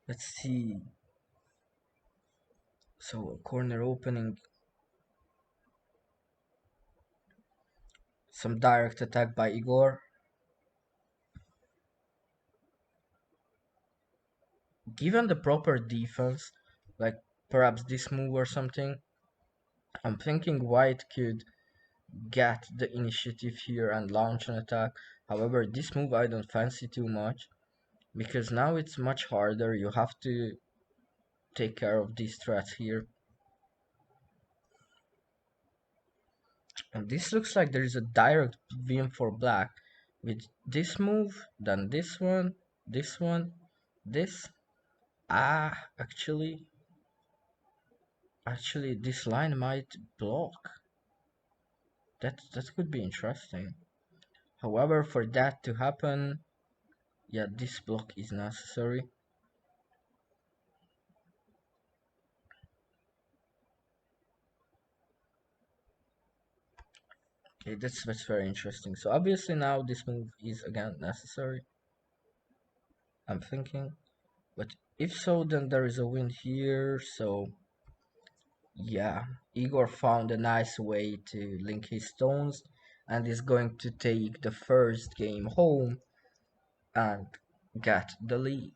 Let's see. So corner opening, some direct attack by Igor. Given the proper defense, like perhaps this move or something, I'm thinking White could get the initiative here and launch an attack. However, this move I don't fancy too much because now it's much harder. You have to take care of these threats here. And this looks like there is a direct win for black with this move, then this one, this. Actually, this line might block. That could be interesting. However, for that to happen, yeah, this block is necessary. Okay, that's very interesting. So obviously now this move is again necessary. I'm thinking, but if so, then there is a win here. So yeah, Igor found a nice way to link his stones and is going to take the first game home and get the lead.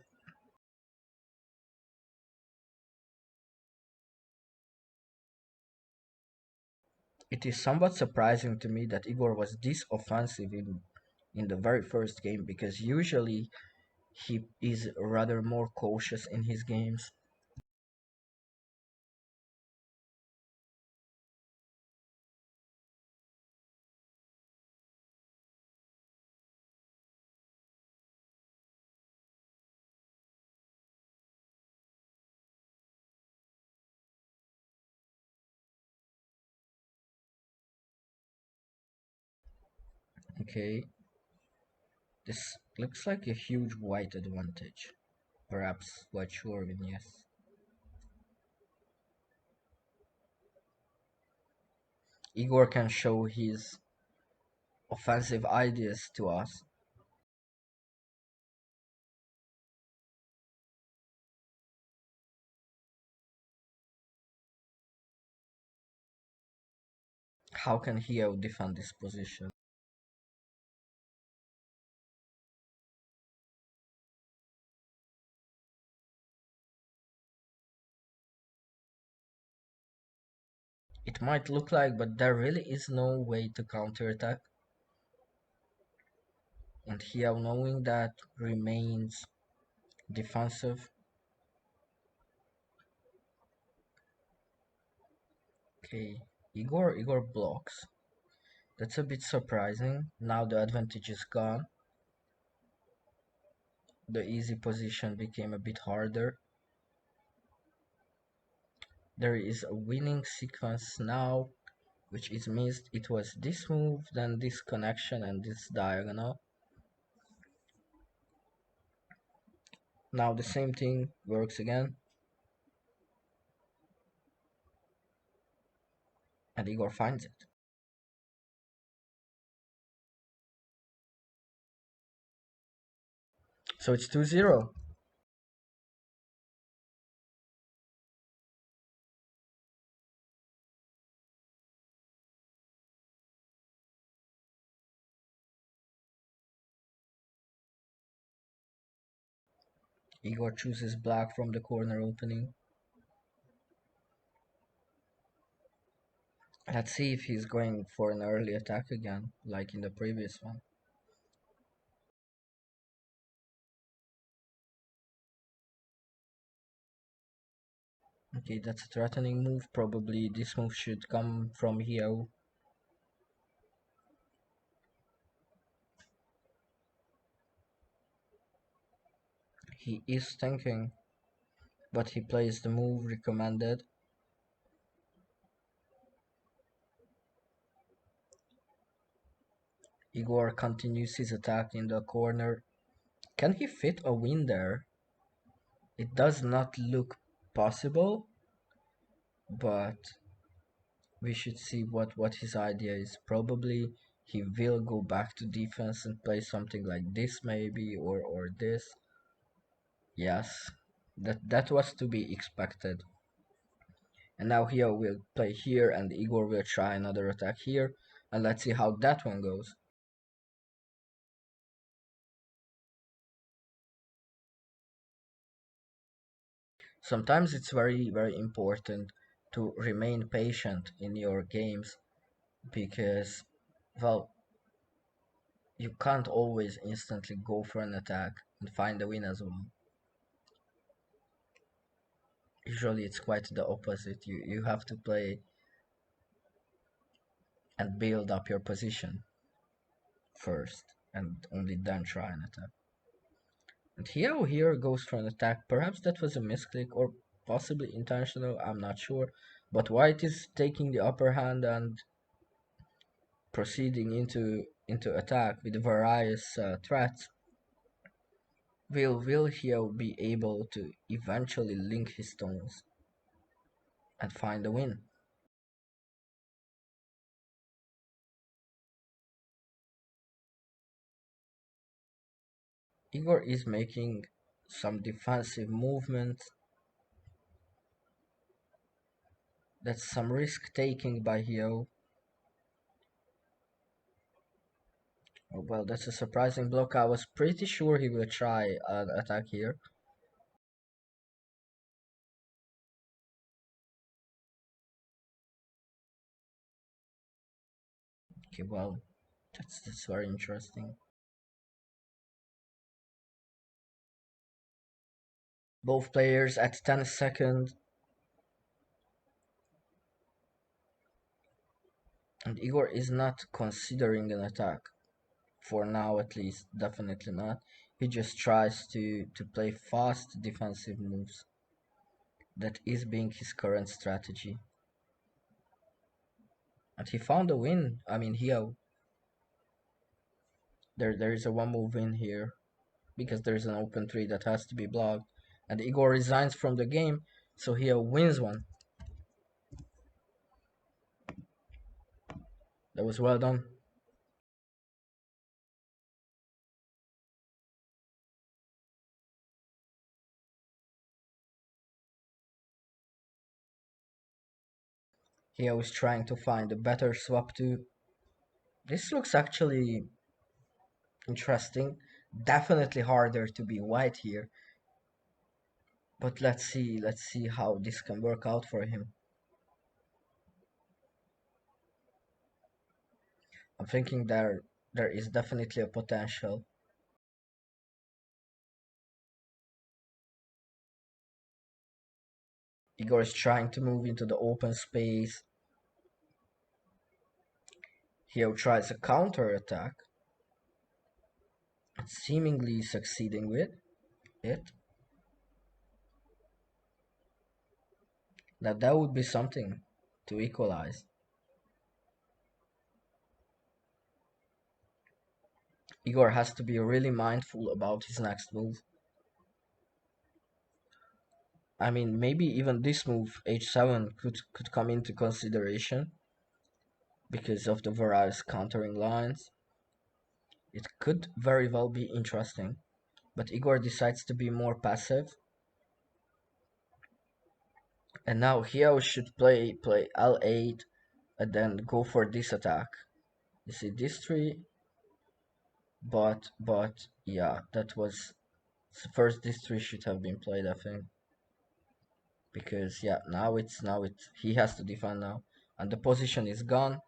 It is somewhat surprising to me that Igor was this offensive in the very first game because usually he is rather more cautious in his games. Okay, this looks like a huge white advantage. Perhaps white sure win, yes. Igor can show his offensive ideas to us. How can Hieu defend this position? It might look like, but there really is no way to counterattack. And Hieu knowing that remains defensive. Okay, Igor blocks. That's a bit surprising. Now the advantage is gone. The easy position became a bit harder. There is a winning sequence now, which is missed. It was this move, then this connection, and this diagonal. Now the same thing works again, and Igor finds it. So it's 2-0. Igor chooses black from the corner opening. Let's see if he's going for an early attack again, like in the previous one. Okay, that's a threatening move. Probably this move should come from Hieu. He is thinking, but he plays the move recommended. Igor continues his attack in the corner. Can he fit a win there? It does not look possible, but we should see what his idea is. Probably he will go back to defense and play something like this maybe or this. Yes, That was to be expected. And now Hieu will play here and Igor will try another attack here. And let's see how that one goes. Sometimes it's very important to remain patient in your games because, well, you can't always instantly go for an attack and find a win as well. Usually it's quite the opposite. You have to play and build up your position first and only then try an attack. And Hieu here goes for an attack. Perhaps that was a misclick or possibly intentional, I'm not sure. But White is taking the upper hand and proceeding into attack with various threats. Will Hieu be able to eventually link his stones and find a win? Igor is making some defensive movements. That's some risk taking by Hieu. Oh, well, that's a surprising block. I was pretty sure he will try an attack here. Okay, well, that's very interesting. Both players at 10 seconds, and Igor is not considering an attack. For now at least, definitely not. He just tries to play fast defensive moves. That is being his current strategy. And he found a win. I mean, there is a one move win here because there's an open tree that has to be blocked. And Igor resigns from the game, so Hieu wins one. That was well done. Hieu is trying to find a better swap too. This looks actually interesting. Definitely harder to be white here. But let's see how this can work out for him. I'm thinking there is definitely a potential. Igor is trying to move into the open space. Hieu tries a counter attack, seemingly succeeding with it. That would be something to equalize. Igor has to be really mindful about his next move. I mean, maybe even this move, h7, could come into consideration because of the various countering lines. It could very well be interesting, but Igor decides to be more passive. And now Hieu should play L8 and then go for this attack. You see this tree, but yeah, that was first this tree should have been played, I think. Because yeah, now it's he has to defend now. And the position is gone.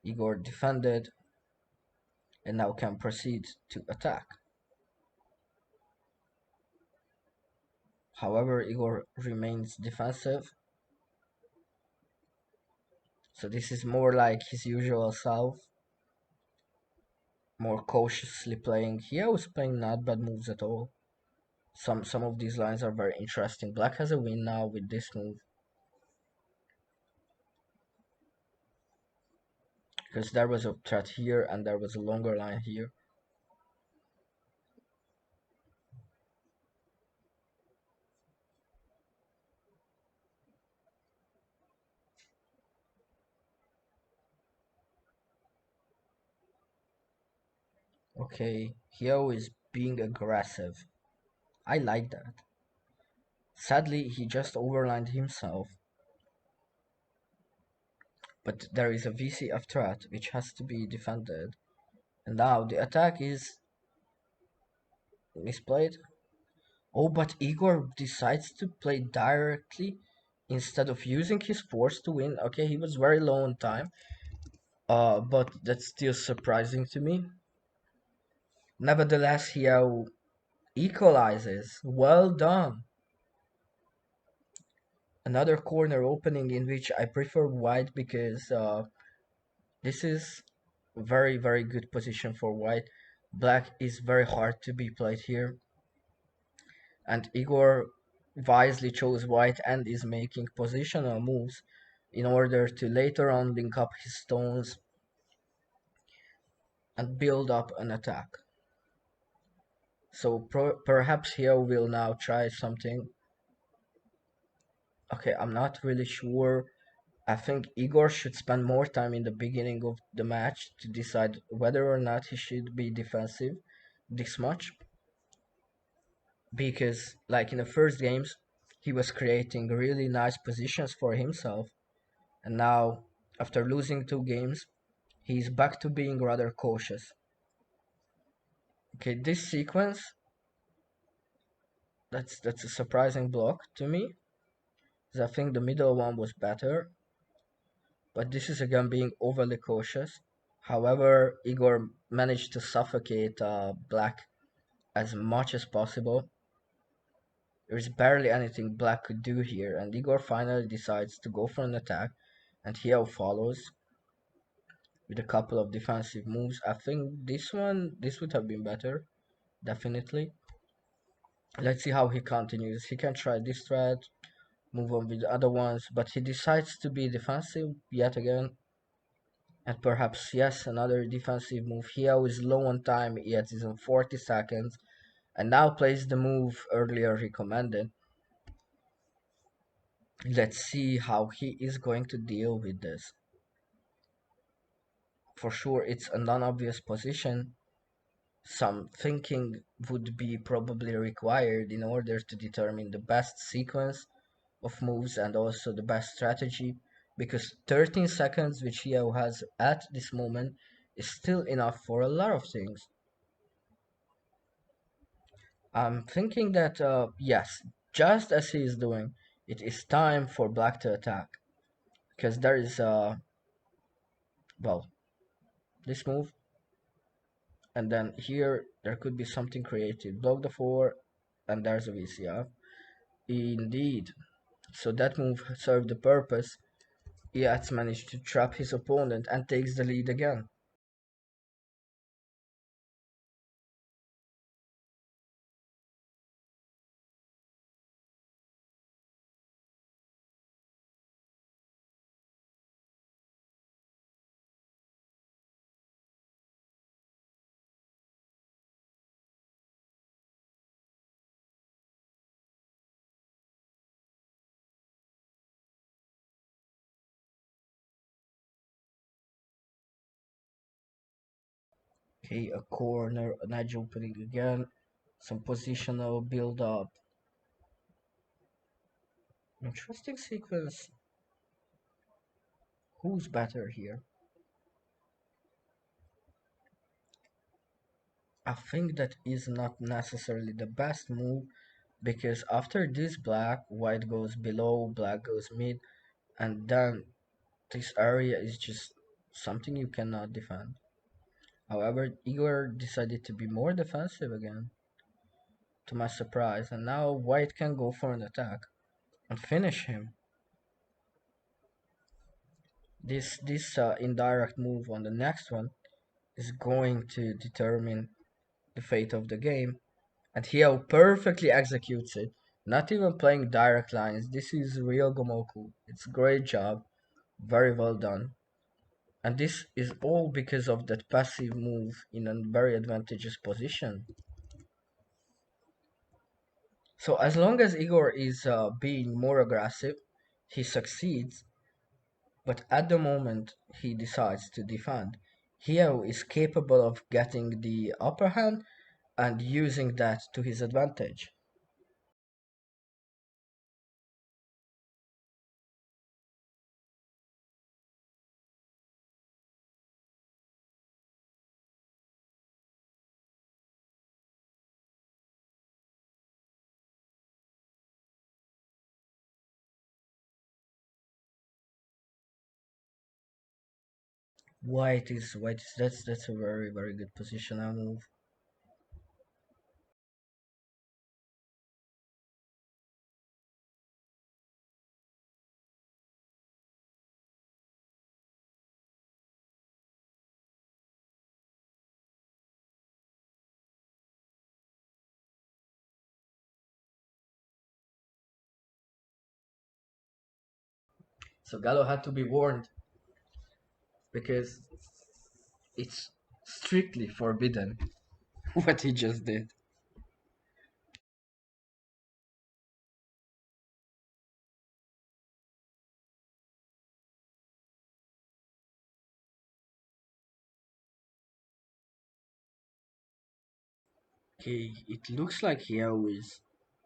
Igor defended and now can proceed to attack. However, Igor remains defensive. So this is more like his usual self, more cautiously playing. He was playing not bad moves at all. Some of these lines are very interesting. Black has a win now with this move. Because there was a threat here and there was a longer line here. Okay, Hieu is being aggressive. I like that. Sadly, he just overlined himself, but there is a VCF threat which has to be defended. And now the attack is misplayed. Oh, but Igor decides to play directly instead of using his force to win. Okay, he was very low on time, but that's still surprising to me. Nevertheless, Hieu equalizes. Well done. Another corner opening in which I prefer white because this is very, very good position for white. Black is very hard to be played here. And Igor wisely chose white and is making positional moves in order to later on link up his stones and build up an attack. So perhaps here we'll now try something. Okay, I'm not really sure. I think Igor should spend more time in the beginning of the match to decide whether or not he should be defensive this much. Because, like in the first games, he was creating really nice positions for himself. And now, after losing 2 games, he's back to being rather cautious. Okay, this sequence, that's a surprising block to me. I think the middle one was better, but this is again being overly cautious. However, Igor managed to suffocate Black as much as possible. There's barely anything Black could do here, and Igor finally decides to go for an attack, and Hieu follows with a couple of defensive moves. I think this would have been better, definitely. Let's see how he continues. He can try this threat, move on with the other ones, but he decides to be defensive yet again. And perhaps, yes, another defensive move. Hieu is low on time, yet is on 40 seconds, and now plays the move earlier recommended. Let's see how he is going to deal with this. For sure, it's a non-obvious position. Some thinking would be probably required in order to determine the best sequence of moves and also the best strategy, because 13 seconds which Hieu has at this moment is still enough for a lot of things. I'm thinking that yes, just as he is doing, it is time for Black to attack, because there is well, this move, and then here there could be something creative. Block the 4, and there's a VCF. Indeed. So that move served the purpose. Yats managed to trap his opponent and takes the lead again. Okay, a corner, an edge opening again, some positional build up. Interesting sequence. Who's better here? I think that is not necessarily the best move, because after this black, white goes below, black goes mid, and then this area is just something you cannot defend. However, Igor decided to be more defensive again, to my surprise, and now white can go for an attack and finish him. This indirect move on the next one is going to determine the fate of the game, and Hieu perfectly executes it. Not even playing direct lines. This is real Gomoku. It's a great job, very well done. And this is all because of that passive move in a very advantageous position. So as long as Igor is being more aggressive, he succeeds. But at the moment he decides to defend, Hieu is capable of getting the upper hand and using that to his advantage. White is that's a very good positional move. So Gallo had to be warned because it's strictly forbidden what he just did. It looks like Hieu is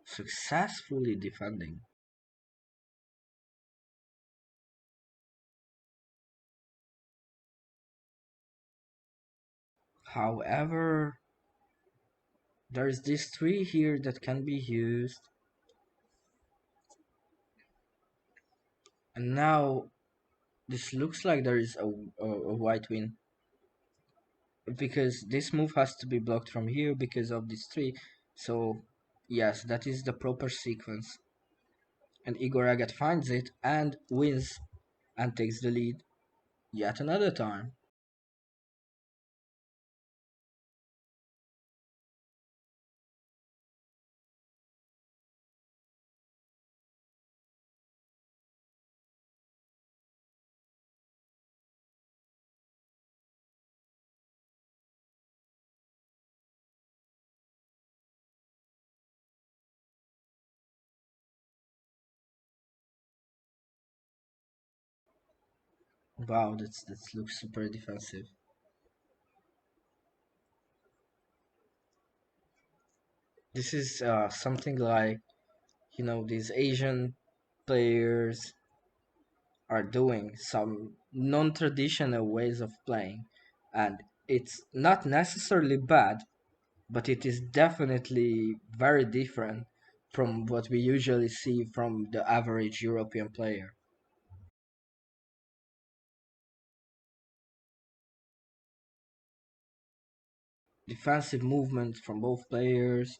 successfully defending. However, there's this tree here that can be used. And now this looks like there is a white win. Because this move has to be blocked from here because of this tree. So yes, that is the proper sequence. And Igor Eged finds it and wins and takes the lead yet another time. Wow, that looks super defensive. This is something like, these Asian players are doing some non-traditional ways of playing, and it's not necessarily bad, but it is definitely very different from what we usually see from the average European player. Defensive movement from both players,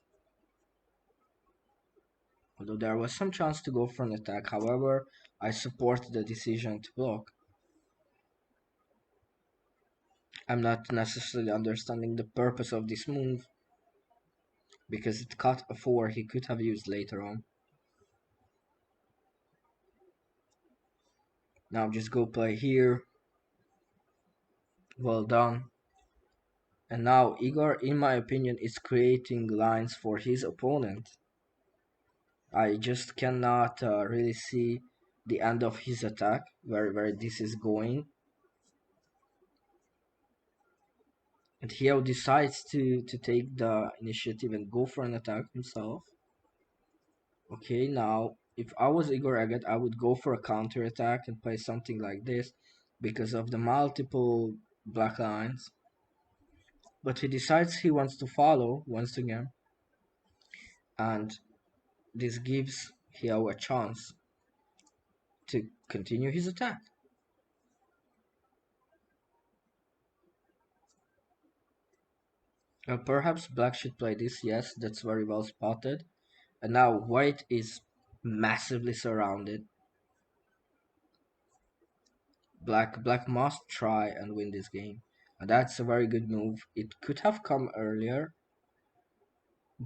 although there was some chance to go for an attack. However, I support the decision to block. I'm not necessarily understanding the purpose of this move because it cut a 4 he could have used later on. Now just go play here. Well done. And now Igor, in my opinion, is creating lines for his opponent. I just cannot really see the end of his attack, where this is going. And Hieu decides to take the initiative and go for an attack himself. Okay, now if I was Igor Eged, I would go for a counter attack and play something like this because of the multiple black lines. But he decides he wants to follow once again, and this gives Hieu a chance to continue his attack. Perhaps black should play this, yes, that's very well spotted. And now white is massively surrounded. Black must try and win this game. And that's a very good move. It could have come earlier,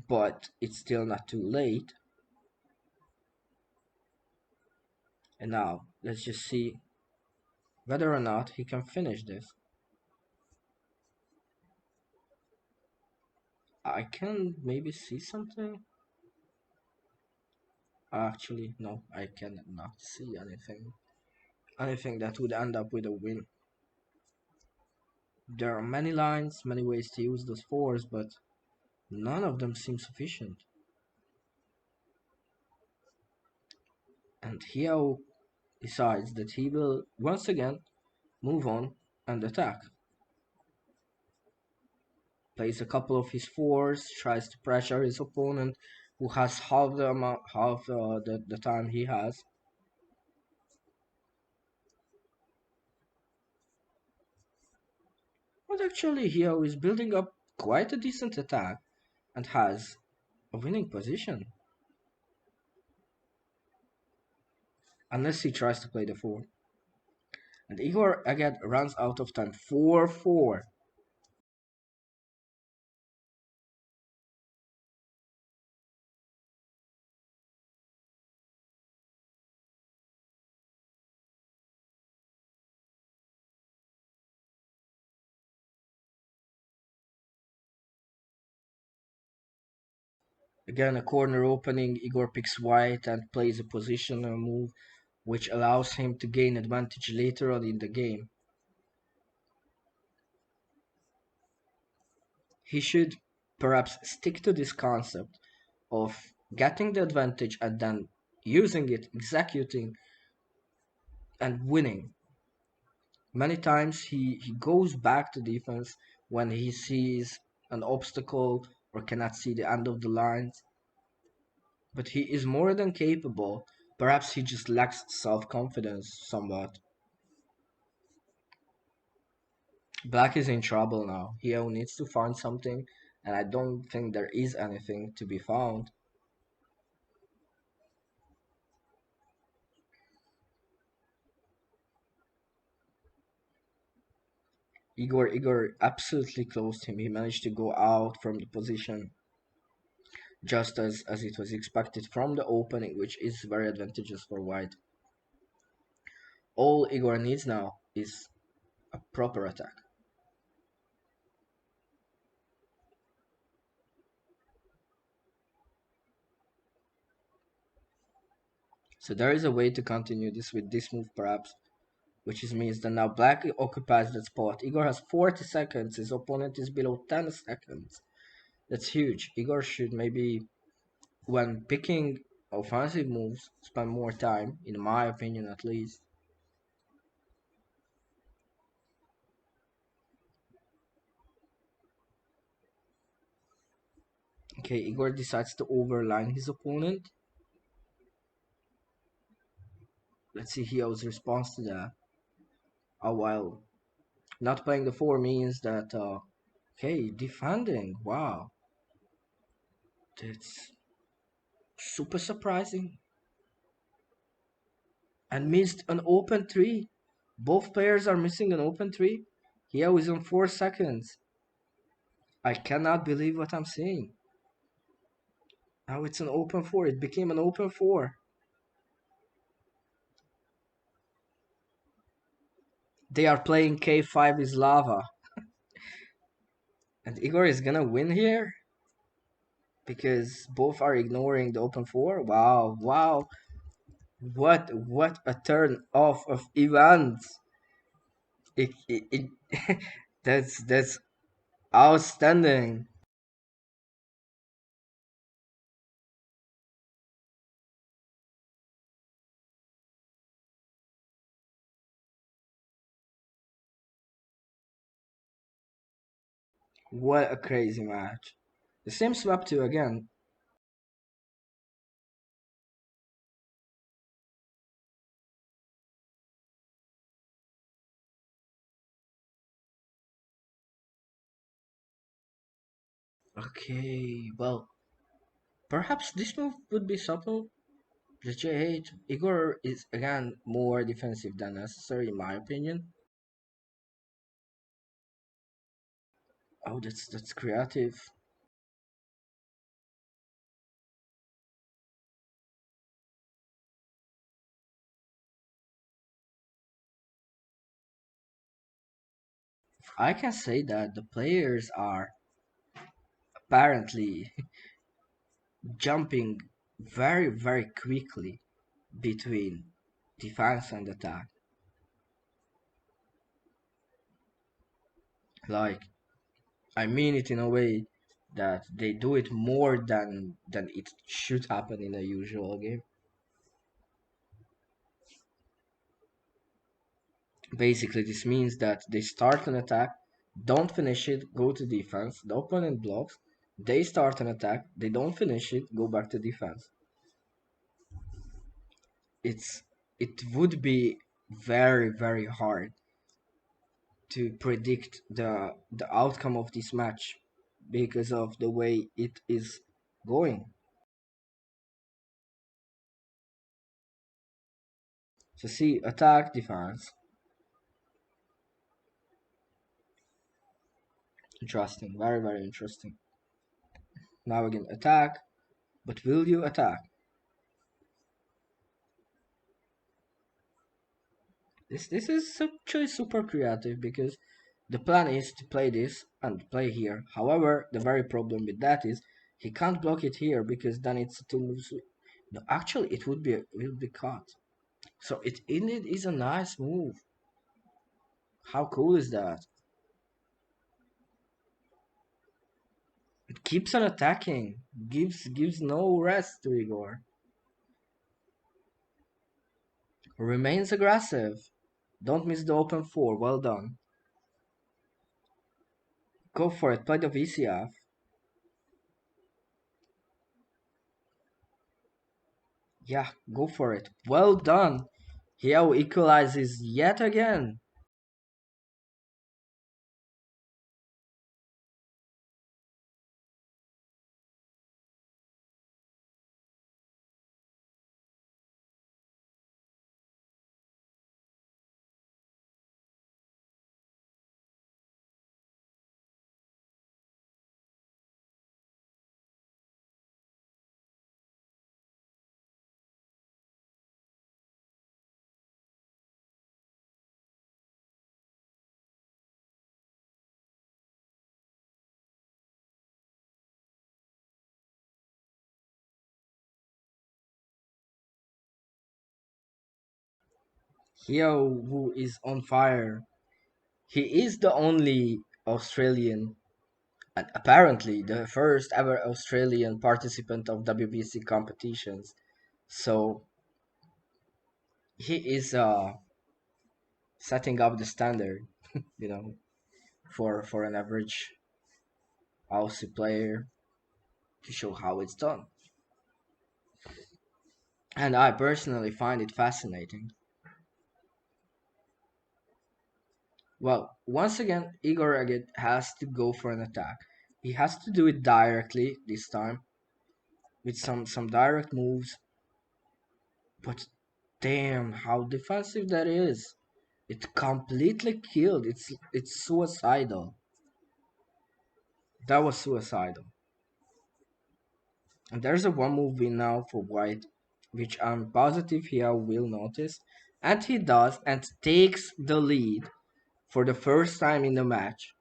but it's still not too late. And now let's just see whether or not he can finish this. I can maybe see something. Actually, no, I cannot see anything. Anything that would end up with a win. There are many lines, many ways to use those fours, but none of them seem sufficient. And Hieu decides that he will once again move on and attack. Plays a couple of his fours, tries to pressure his opponent, who has half the amount, half the time he has. But actually, Hieu is building up quite a decent attack and has a winning position. Unless he tries to play the 4. And Igor again runs out of time. 4-4. Again, a corner opening. Igor picks white and plays a positional move, which allows him to gain advantage later on in the game. He should perhaps stick to this concept of getting the advantage and then using it, executing, and winning. Many times he goes back to defense when he sees an obstacle or cannot see the end of the lines. But he is more than capable. Perhaps he just lacks self-confidence somewhat. Black is in trouble now. He needs to find something, and I don't think there is anything to be found. Igor absolutely closed him. He managed to go out from the position just as it was expected from the opening, which is very advantageous for white. All Igor needs now is a proper attack. So there is a way to continue this with this move perhaps, which means that now black occupies that spot. Igor has 40 seconds, his opponent is below 10 seconds. That's huge. Igor should maybe, when picking offensive moves, spend more time, in my opinion at least. Okay, Igor decides to overline his opponent. Let's see Hio's response to that. Oh, well, not playing the 4 means that, okay, defending, wow. That's super surprising. And missed an open 3. Both players are missing an open 3. Hio is on 4 seconds. I cannot believe what I'm seeing. Now it's an open 4. It became an open 4. They are playing K5 is lava. And Igor is gonna win here? Because both are ignoring the open 4? Wow, wow. What a turn off of events. It that's outstanding. What a crazy match. The same swap 2 again. Okay, well, perhaps this move would be subtle. The J8, Igor is again more defensive than necessary in my opinion. Oh, that's creative. I can say that the players are apparently jumping very quickly between defense and attack. Like, I mean it in a way that they do it more than it should happen in a usual game. Basically, this means that they start an attack, don't finish it, go to defense, the opponent blocks, they start an attack, they don't finish it, go back to defense. It would be very hard to predict the outcome of this match because of the way it is going. So see, attack, defense. Interesting, very very interesting. Now again, attack, but will you attack? This is actually super creative because the plan is to play this and play here. However, the very problem with that is he can't block it here because then it's a two moves. No, actually, it will be cut. So it indeed is a nice move. How cool is that? It keeps on attacking. Gives no rest to Igor. Remains aggressive. Don't miss the open four. Well done. Go for it. Play the VCF. Yeah, go for it. Well done. Hieu equalizes yet again. Hieu, who is on fire. He is the only Australian, and apparently the first ever Australian participant of WBC competitions. So he is setting up the standard, you know, for an average Aussie player to show how it's done. And I personally find it fascinating. Well, once again, Igor Eged has to go for an attack. He has to do it directly this time with some direct moves. But damn, how defensive that is! It completely killed. It's suicidal. That was suicidal. And there's a one move win now for White, which I'm positive he will notice, and he does, and takes the lead for the first time in the match.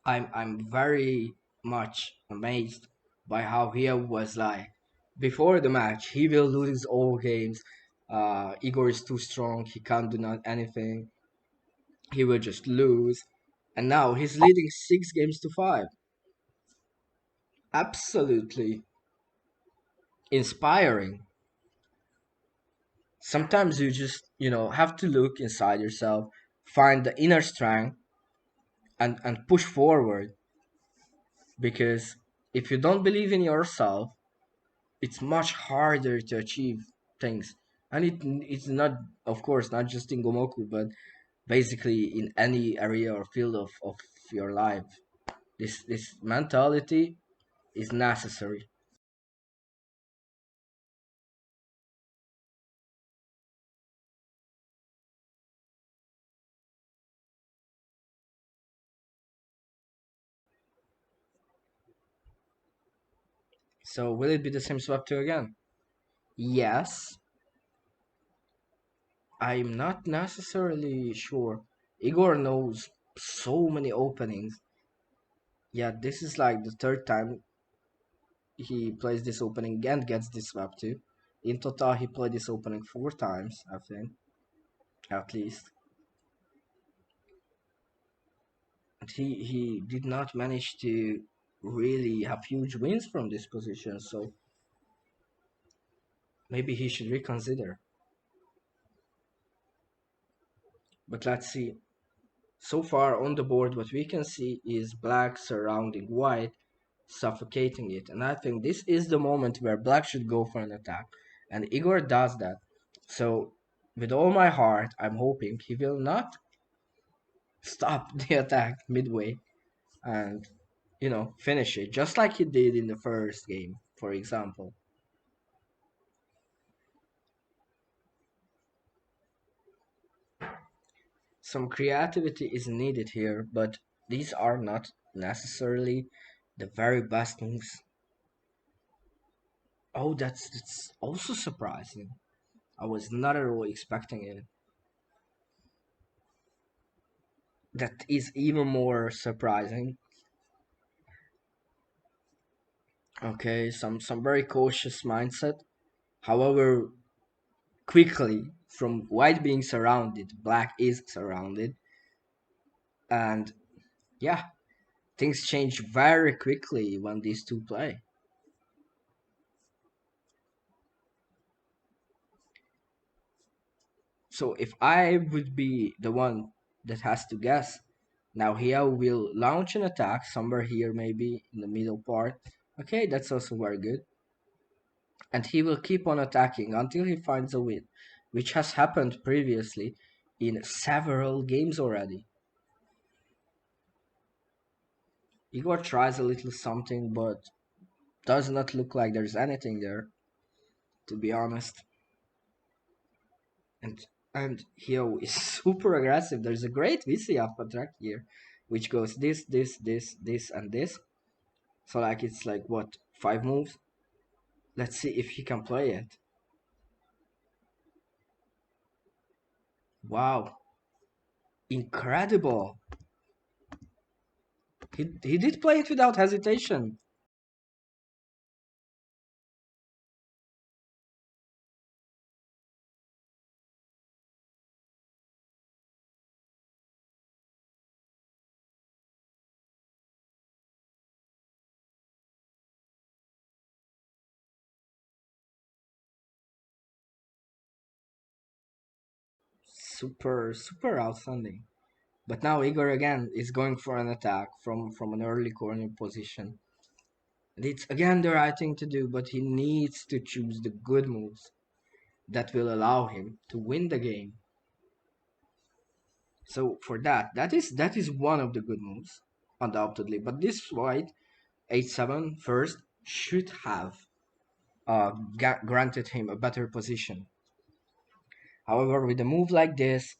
I'm very much amazed by how he was like before the match. He will lose all games. Igor is too strong. He can't do not anything. He will just lose. And now he's leading 6 games to 5. Absolutely inspiring. Sometimes you just have to look inside yourself, find the inner strength, and push forward. Because if you don't believe in yourself, it's much harder to achieve things. And it's not, of course, not just in Gomoku, but basically in any area or field of your life. This mentality is necessary. So will it be the same swap 2 again? Yes. I'm not necessarily sure. Igor knows so many openings. Yeah, this is like the third time he plays this opening and gets this swap too. In total, he played this opening 4 times, I think, at least. And he did not manage to really have huge wins from this position, so maybe he should reconsider. But let's see. So far on the board, what we can see is black surrounding white, suffocating it. And I think this is the moment where black should go for an attack. And Igor does that. So, with all my heart, I'm hoping he will not stop the attack midway and, finish it, just like he did in the first game, for example. Some creativity is needed here, but these are not necessarily the very best moves. Oh, that's also surprising. I was not at all expecting it. That is even more surprising. Okay, some very cautious mindset. However, quickly from white being surrounded, black is surrounded, and yeah, things change very quickly when these two play. So if I would be the one that has to guess, now Hieu will launch an attack somewhere here, maybe in the middle part. Okay, that's also very good. And he will keep on attacking until he finds a win, which has happened previously in several games already. Igor tries a little something, but does not look like there's anything there, to be honest. And and Hio is super aggressive. There's a great VC up track here, which goes this, and this. So like it's like what, 5 moves? Let's see if he can play it. Wow, incredible! He did play it without hesitation. Super outstanding. But now Igor again is going for an attack from an early corner position. And it's again the right thing to do, but he needs to choose the good moves that will allow him to win the game. So for that is one of the good moves, undoubtedly. But this white 8-7 first should have granted him a better position. However, with a move like this,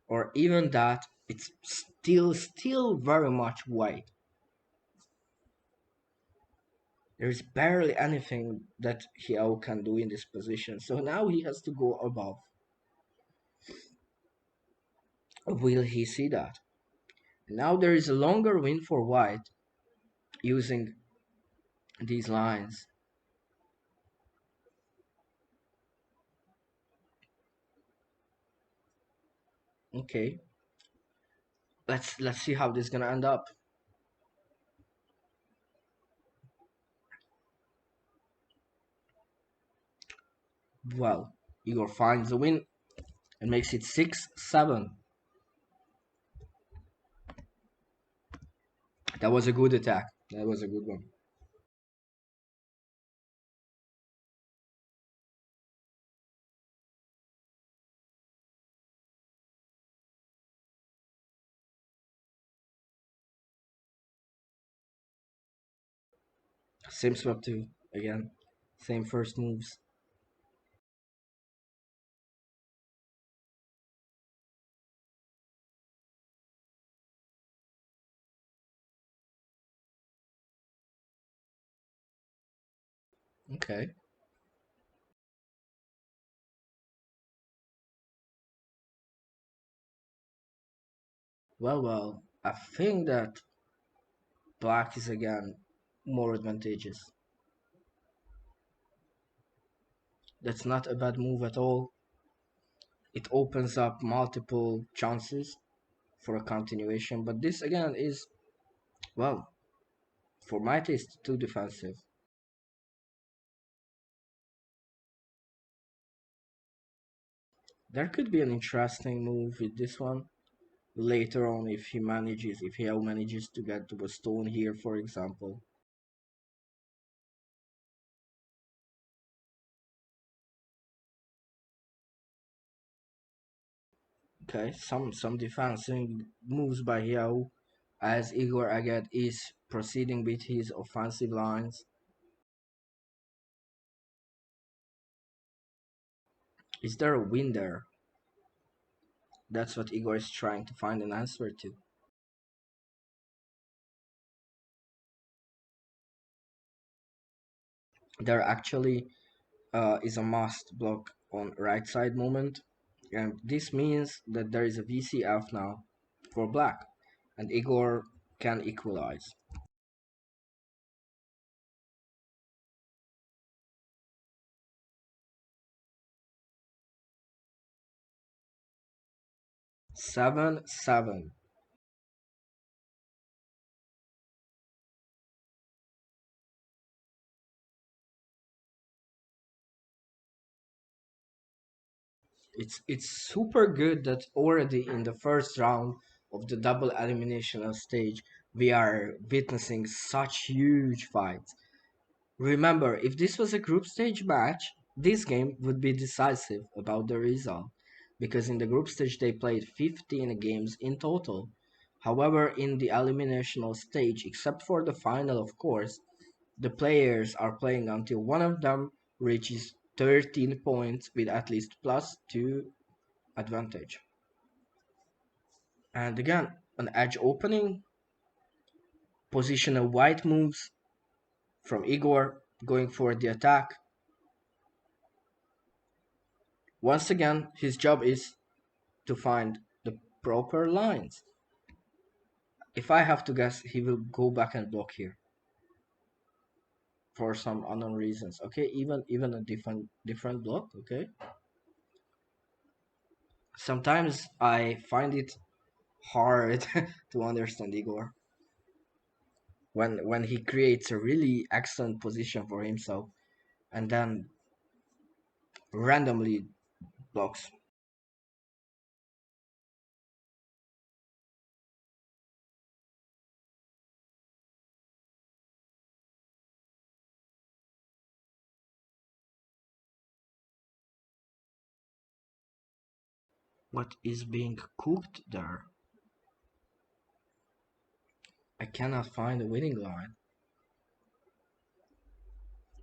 or even that, it's still very much white. There's barely anything that Hieu can do in this position. So now he has to go above. Will he see that? Now there is a longer win for white using these lines. Okay, let's see how this is gonna end up. Well, Igor finds the win and makes it 6-7. That was a good attack. That was a good one. Same swap too. Again, same first moves. Okay. Well. I think that black is again more advantageous. That's not a bad move at all. It opens up multiple chances for a continuation, but this again is, well, for my taste, too defensive. There could be an interesting move with this one later on if he manages to get to a stone here, for example. Okay, some defensive moves by Hieu as Igor Eged is proceeding with his offensive lines. Is there a win there? That's what Igor is trying to find an answer to. There actually is a must block on right side moment, and this means that there is a VCF now for black, and Igor can equalize. Seven seven. It's super good that already in the first round of the double elimination stage we are witnessing such huge fights. Remember, if this was a group stage match, this game would be decisive about the result, because in the group stage they played 15 games in total. However, in the eliminational stage, except for the final of course, the players are playing until one of them reaches 13 points with at least +2 advantage. And again, an edge opening, positional white moves from Igor going for the attack. Once again, his job is to find the proper lines. If I have to guess, he will go back and block here for some unknown reasons. Okay, even a different block. Okay. Sometimes I find it hard to understand Igor when he creates a really excellent position for himself and then randomly blocks. What is being cooked there? I cannot find a winning line.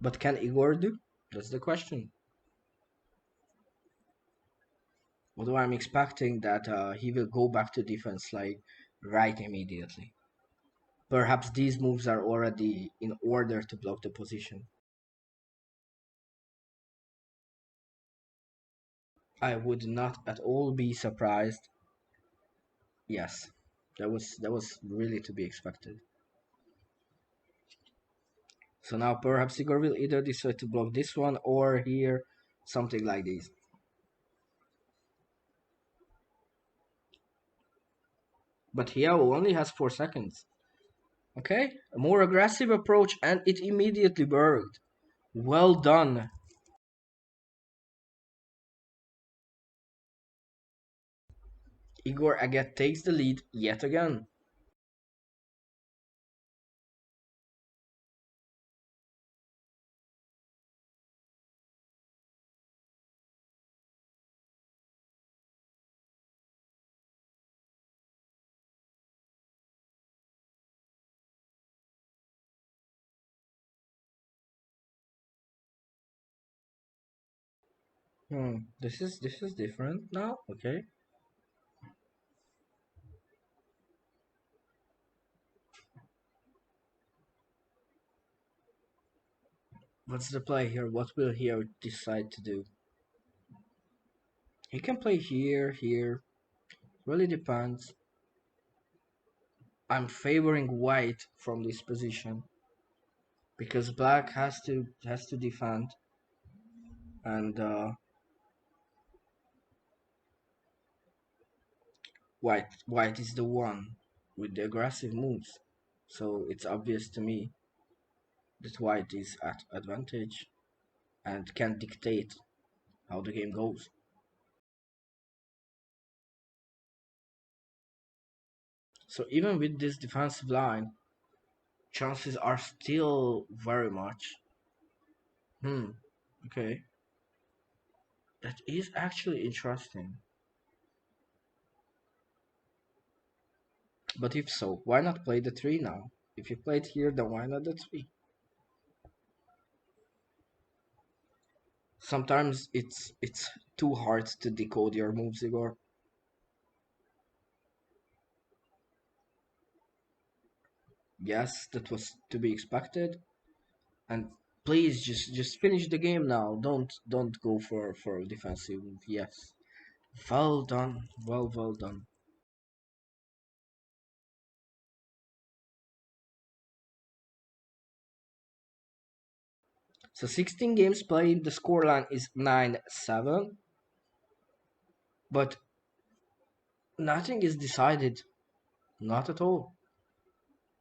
But can Igor do? That's the question. Although I'm expecting that he will go back to defense like right immediately. Perhaps these moves are already in order to block the position. I would not at all be surprised. Yes, that was really to be expected. So now perhaps Igor will either decide to block this one or here, something like this. But Hiao only has 4 seconds. Okay, a more aggressive approach and it immediately worked. Well done. Igor Eged takes the lead yet again. This is different now. Okay. What's the play here? What will he decide to do? He can play here, here. Really depends. I'm favoring white from this position because black has to defend, and white is the one with the aggressive moves. So it's obvious to me that white is at advantage and can dictate how the game goes. So even with this defensive line, chances are still very much. Okay. That is actually interesting. But if so, why not play the 3 now? If you played here, then why not the 3? Sometimes it's too hard to decode your moves, Igor. Yes, that was to be expected. And please just finish the game now. Don't go for a defensive move. Yes. Well done. Well done. So 16 games played, the scoreline is 9-7, but nothing is decided. Not at all.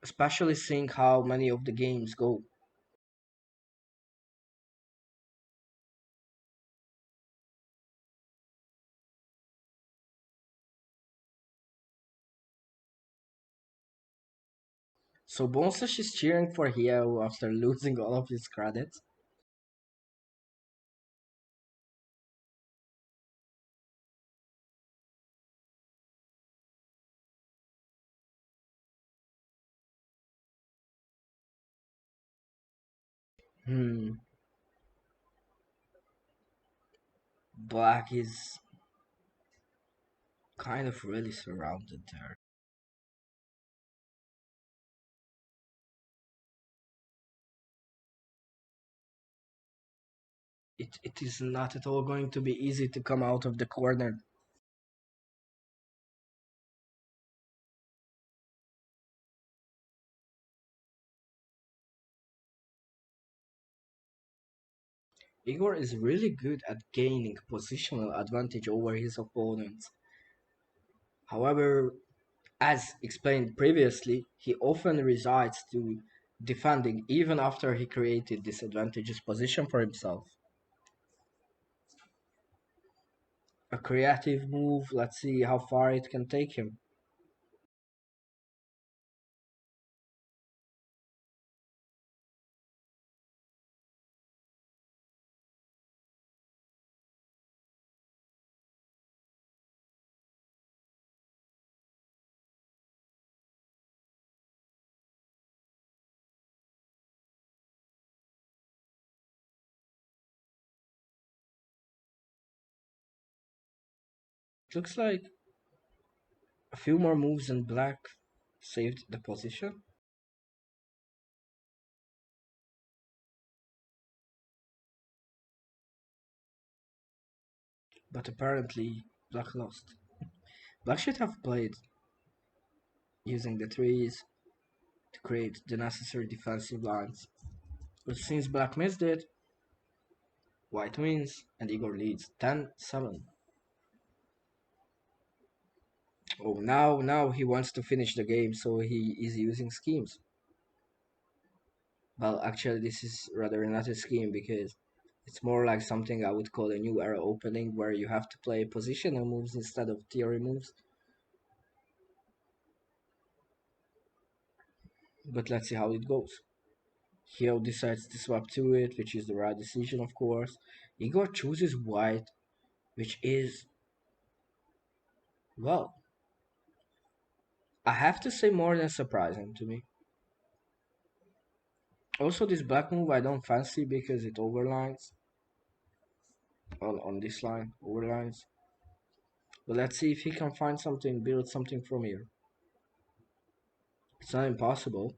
Especially seeing how many of the games go. So Bonsish is cheering for Hieu after losing all of his credits. Hmm. Black is kind of really surrounded there. It is not at all going to be easy to come out of the corner. Igor is really good at gaining positional advantage over his opponents. However, as explained previously, he often resides to defending even after he created disadvantageous position for himself. A creative move, let's see how far it can take him. It looks like a few more moves and black saved the position, but apparently black lost. Black should have played using the trees to create the necessary defensive lines. But since black missed it, white wins and Igor leads 10-7. Oh, now he wants to finish the game, so he is using schemes. Well, actually, this is rather not a scheme because it's more like something I would call a new era opening where you have to play positional moves instead of theory moves. But let's see how it goes. Hieu decides to swap to it, which is the right decision, of course. Igor chooses white, which is, well, I have to say more than surprising to me. Also, this black move I don't fancy because it overlines on this line, overlines. But let's see if he can find something, build something from here. It's not impossible.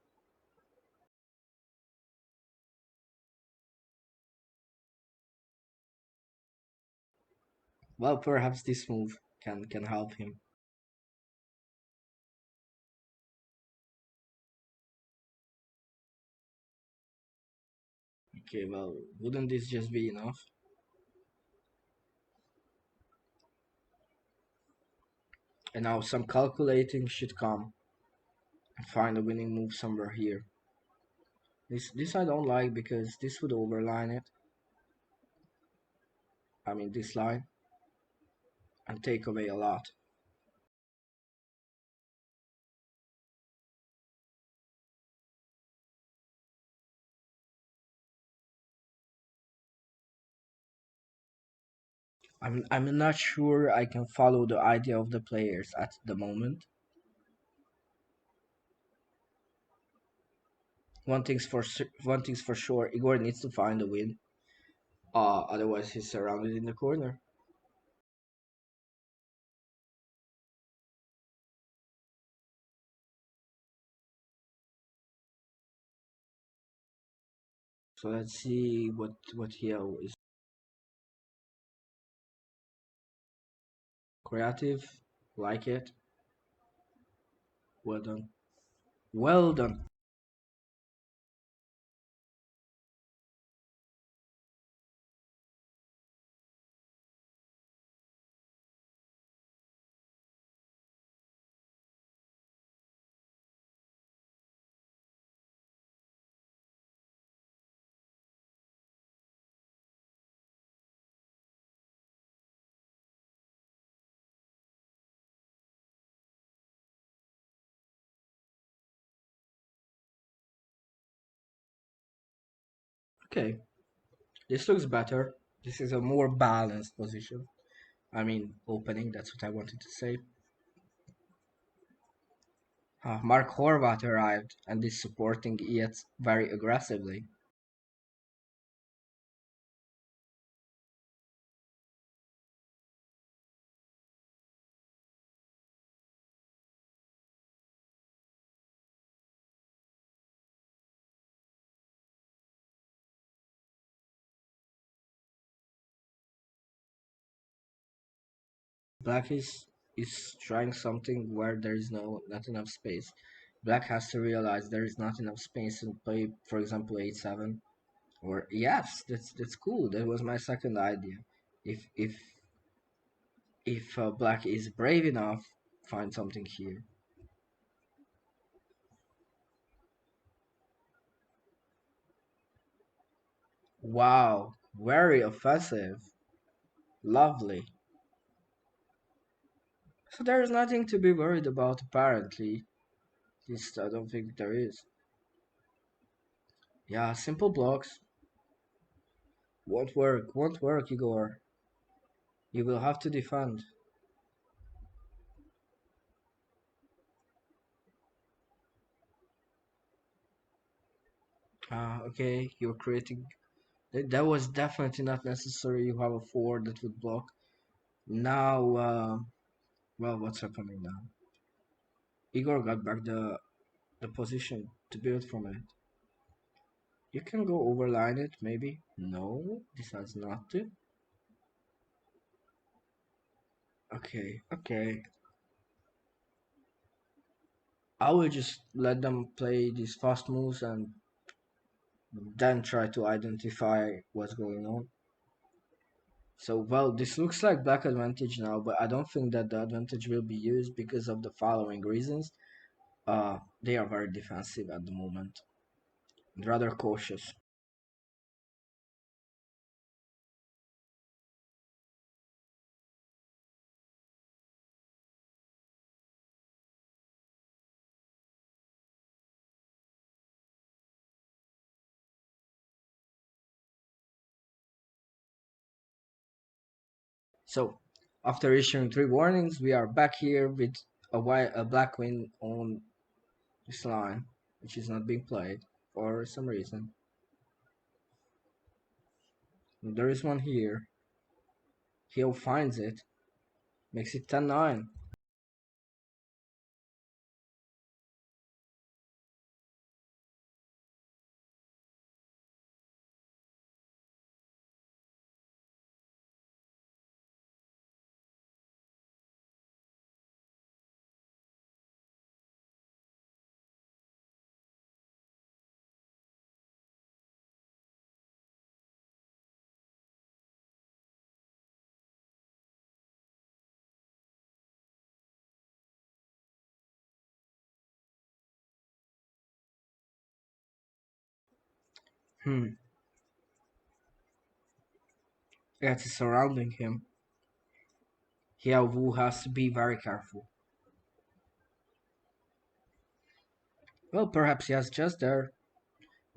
Well, perhaps this move can help him. Okay, well, wouldn't this just be enough? And now some calculating should come and find a winning move somewhere here. This I don't like because this would overline it. I mean this line and take away a lot. I'm not sure I can follow the idea of the players at the moment. One thing's for sure. Igor needs to find a win. Otherwise he's surrounded in the corner. So let's see what Hieu is. Creative, like it. Well done. Well done. Okay, this looks better. This is a more balanced position. I mean, opening, that's what I wanted to say. Mark Horvat arrived and is supporting it very aggressively. Black is trying something where there is not enough space. Black has to realize there is not enough space and play, for example, 8-7. Or yes, that's cool. That was my second idea. If Black is brave enough, find something here. Wow, very offensive. Lovely. So there is nothing to be worried about apparently. At least I don't think there is. Yeah, simple blocks. Won't work, Igor. You will have to defend. Okay, you're creating. That was definitely not necessary. You have a 4 that would block. Now, well, what's happening now? Igor got back the position to build from it. You can go overline it, maybe. No, decides not to. Okay, okay. I will just let them play these fast moves and then try to identify what's going on. So, well, this looks like black advantage now, but I don't think that the advantage will be used because of the following reasons. They are very defensive at the moment, rather cautious. So, after issuing 3 warnings, we are back here with a black win on this line, which is not being played for some reason. There is one here. Hieu finds it, makes it 10-9. Hmm, that is surrounding him. Hieu has to be very careful. Well, perhaps he has just there.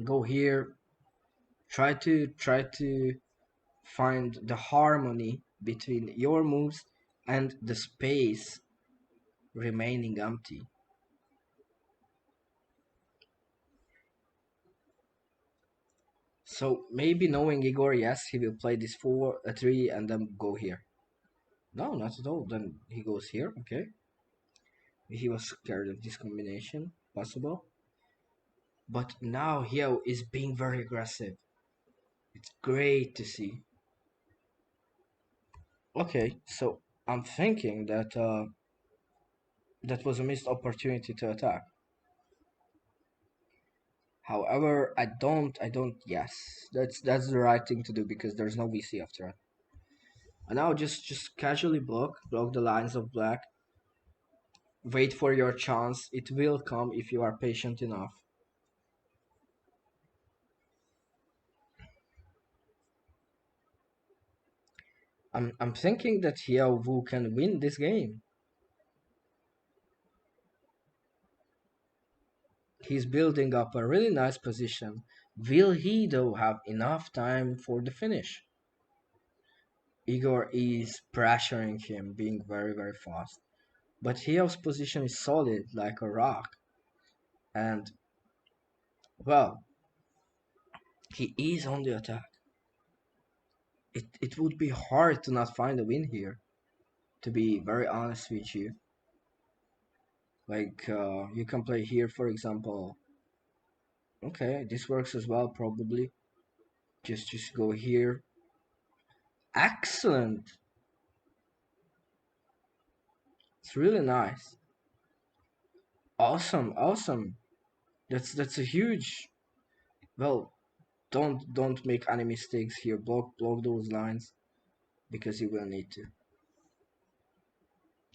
Go here. Try to find the harmony between your moves and the space remaining empty. So maybe knowing Igor, yes, he will play this 4-3 and then go here. No, not at all. Then he goes here. Okay. He was scared of this combination. Possible. But now Hieu is being very aggressive. It's great to see. Okay, so I'm thinking that that was a missed opportunity to attack. However, I don't. Yes, that's the right thing to do because there's no VC after that. And now just casually block the lines of black. Wait for your chance. It will come if you are patient enough. I'm thinking that Hieu Wu can win this game. He's building up a really nice position. Will he though have enough time for the finish? Igor is pressuring him, being very fast. But Hieu's position is solid like a rock. And well, he is on the attack. It would be hard to not find a win here, to be very honest with you. Like you can play here for example. Okay, this works as well probably. Just go here. Excellent. It's really nice. Awesome. That's a huge. Well, don't make any mistakes here. Block those lines because you will need to.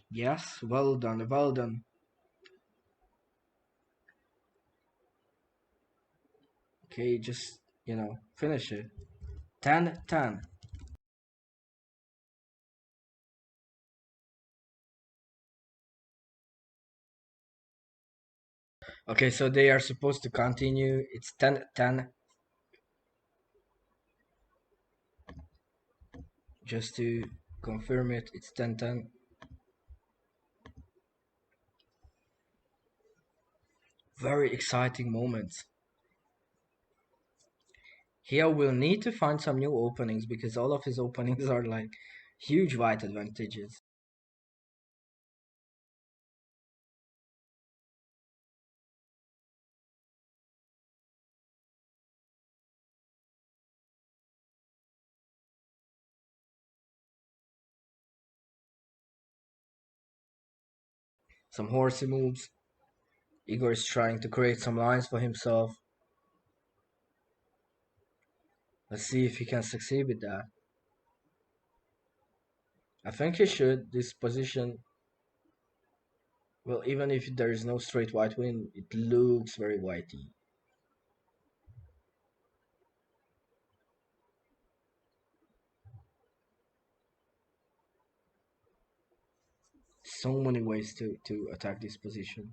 Yes, well done. Okay, just finish it. 10-10. Okay, so they are supposed to continue. It's 10-10. Just to confirm it, it's 10-10. Very exciting moments. Here we'll need to find some new openings because all of his openings are like huge white advantages. Some horsey moves. Igor is trying to create some lines for himself. Let's see if he can succeed with that. I think he should. This position, well, even if there is no straight white win, it looks very whitey. So many ways to attack this position.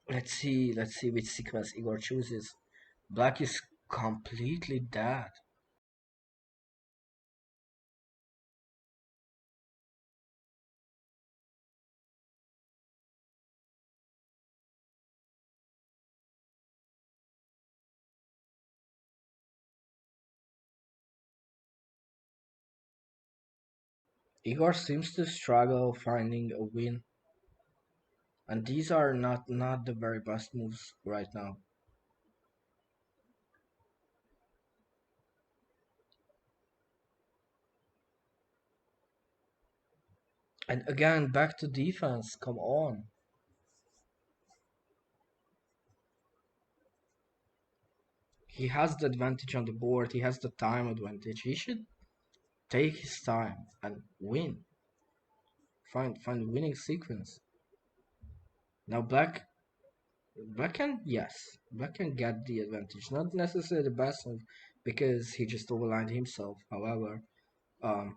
Let's see which sequence Igor chooses. Black is completely dead. Igor seems to struggle finding a win, and these are not the very best moves right now. And again, back to defense. Come on. He has the advantage on the board. He has the time advantage. He should take his time and win. Find a winning sequence. Now black can get the advantage. Not necessarily the best move because he just overlined himself. However, um,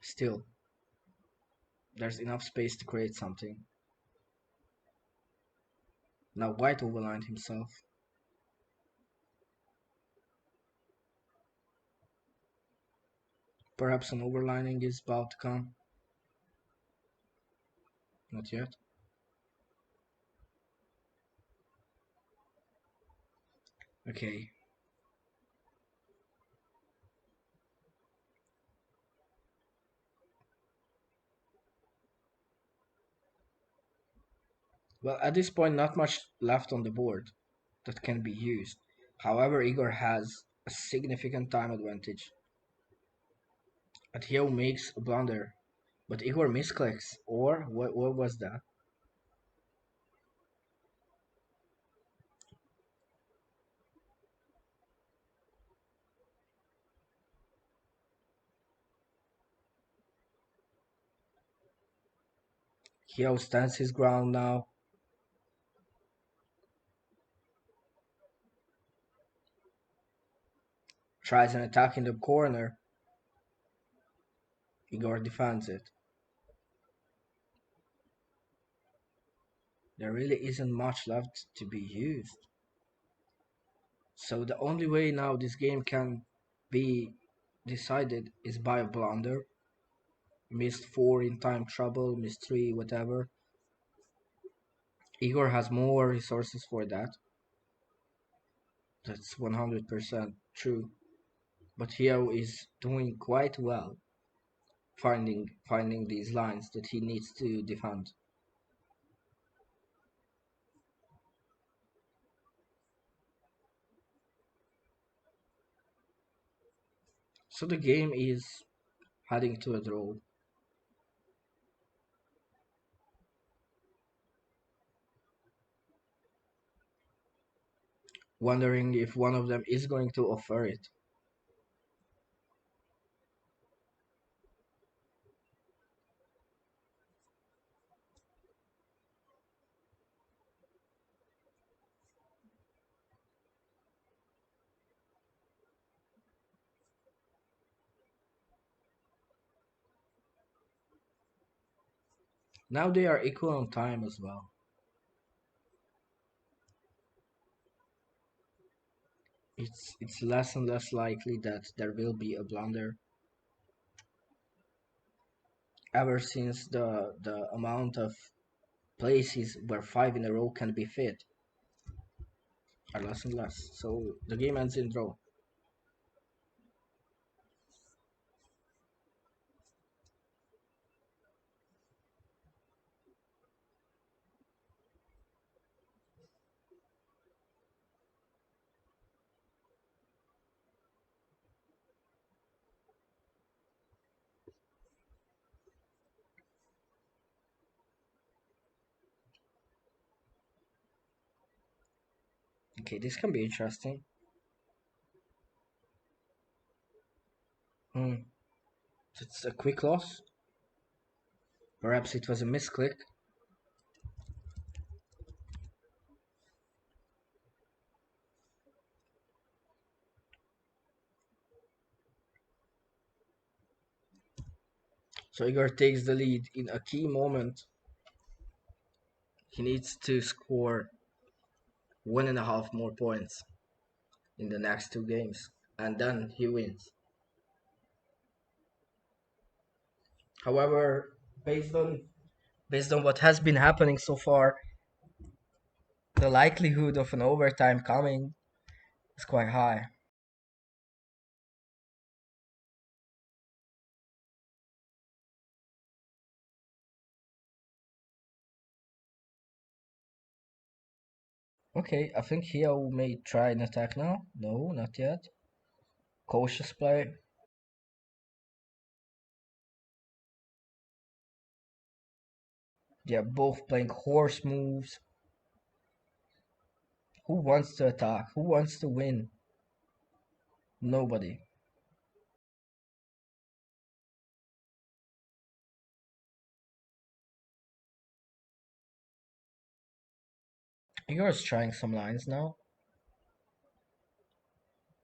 still there's enough space to create something. Now white overlined himself. Perhaps an overlining is about to come. Not yet. Okay. Well, at this point, not much left on the board that can be used. However, Igor has a significant time advantage. And Hieu makes a blunder, but Igor misclicks. Or what was that? Hieu stands his ground now. Tries an attack in the corner. Igor defends it. There really isn't much left to be used. So the only way now this game can be decided is by a blunder. Missed 4 in time trouble, missed 3, whatever. Igor has more resources for that. That's 100% true. But Hieu is doing quite well finding these lines that he needs to defend. So the game is heading to a draw. Wondering if one of them is going to offer it. Now they are equal on time as well. It's less and less likely that there will be a blunder ever since the amount of places where 5 in a row can be fit are less and less. So the game ends in draw. Okay, this can be interesting. Hmm. It's a quick loss. Perhaps it was a misclick. So Igor takes the lead in a key moment. He needs to score 1.5 more points in the next 2 games, and then he wins. However, based on based on what has been happening so far, the likelihood of an overtime coming is quite high. Okay, I think Hieu may try an attack now. No, not yet. Cautious play. They are both playing horse moves. Who wants to attack? Who wants to win? Nobody. Igor's trying some lines now.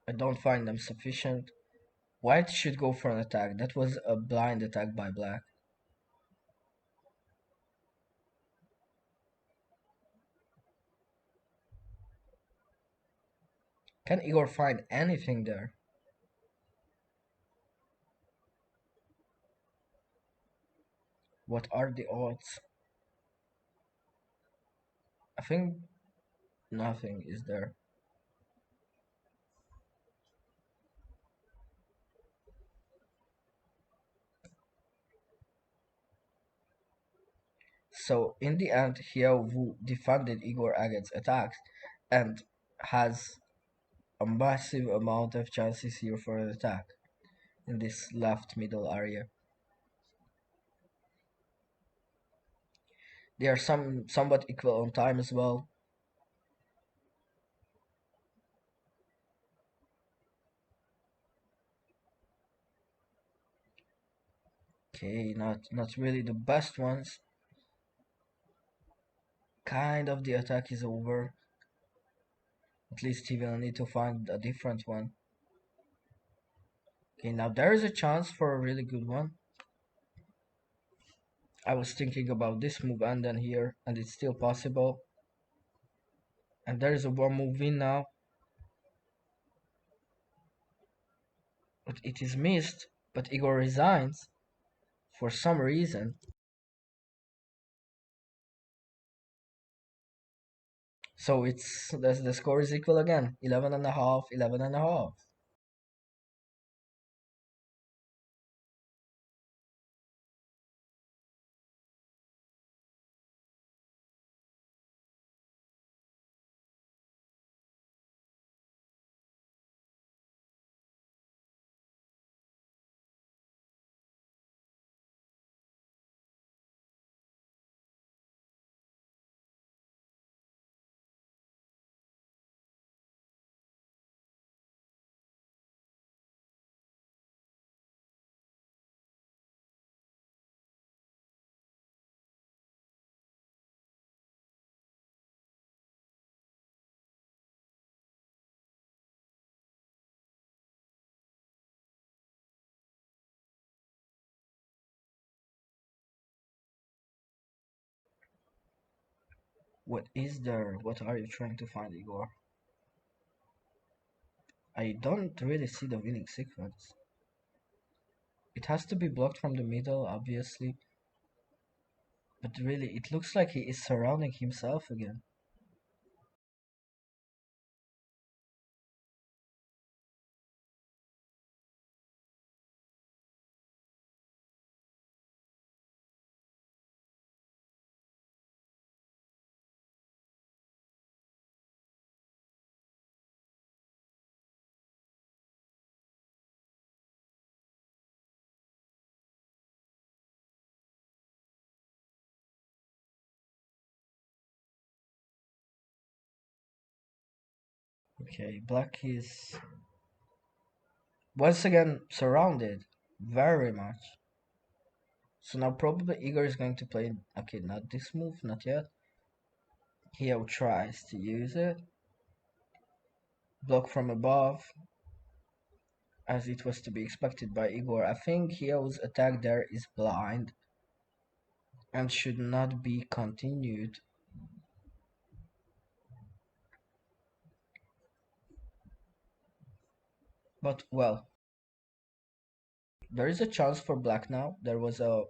I don't find them sufficient. White should go for an attack. That was a blind attack by black. Can Igor find anything there? What are the odds? I think nothing is there. So in the end, Hieu defended Igor Aged's attacks and has a massive amount of chances here for an attack in this left middle area. They are somewhat equal on time as well. Okay, not really the best ones. Kind of the attack is over. At least he will need to find a different one. Okay, now there is a chance for a really good one. I was thinking about this move and then here, and it's still possible. And there is a one move in now, but it is missed. But Igor resigns for some reason. So it's the score is equal again. 11 and a half, 11 and a half. What is there? What are you trying to find, Igor? I don't really see the winning sequence. It has to be blocked from the middle, obviously. But really, it looks like he is surrounding himself again. Okay, black is once again surrounded. Very much. So now probably Igor is going to play. Okay, not this move, not yet. Hieu tries to use it. Block from above, as it was to be expected by Igor. I think Hieu's attack there is blind and should not be continued. But well, there is a chance for black now. There was a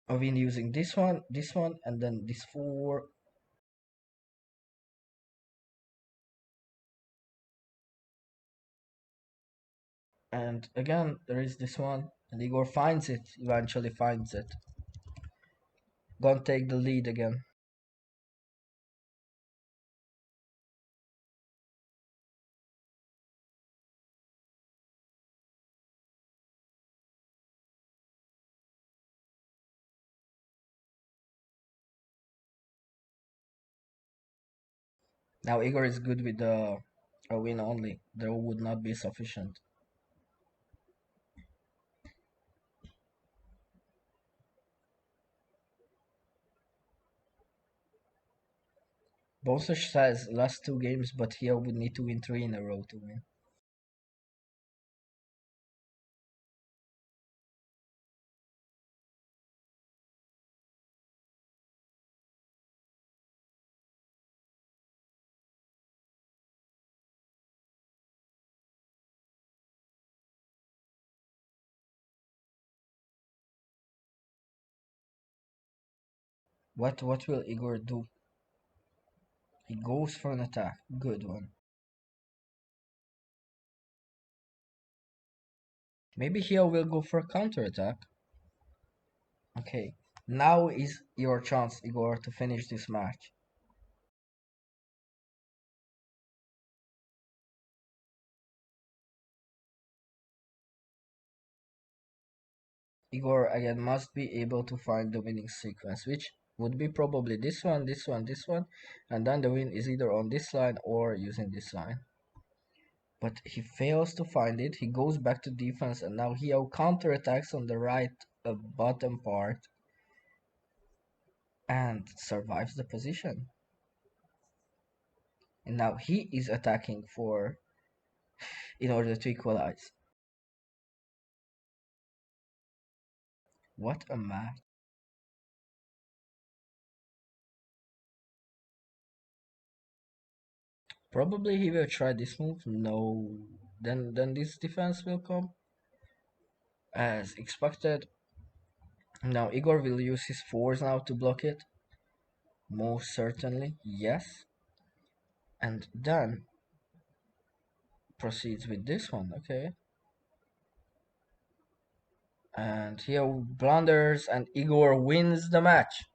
win using this one, and then this four. And again, there is this one, and Igor finds it, eventually finds it. Gonna take the lead again. Now Igor is good with a win only. There would not be sufficient. Bonsach says last two games, but here would need to win three in a row to win. What will Igor do? He goes for an attack. Good one. Maybe Hieu will go for a counter attack. Okay. Now is your chance, Igor, to finish this match. Igor again must be able to find the winning sequence, which would be probably this one, this one, this one, and then the win is either on this line or using this line. But he fails to find it. He goes back to defense, and now he counterattacks on the right bottom part and survives the position. And now he is attacking for in order to equalize. What a match. Probably he will try this move. No. Then this defense will come as expected. Now Igor will use his force now to block it. Most certainly, yes. And then proceeds with this one, okay. And here blunders and Igor wins the match.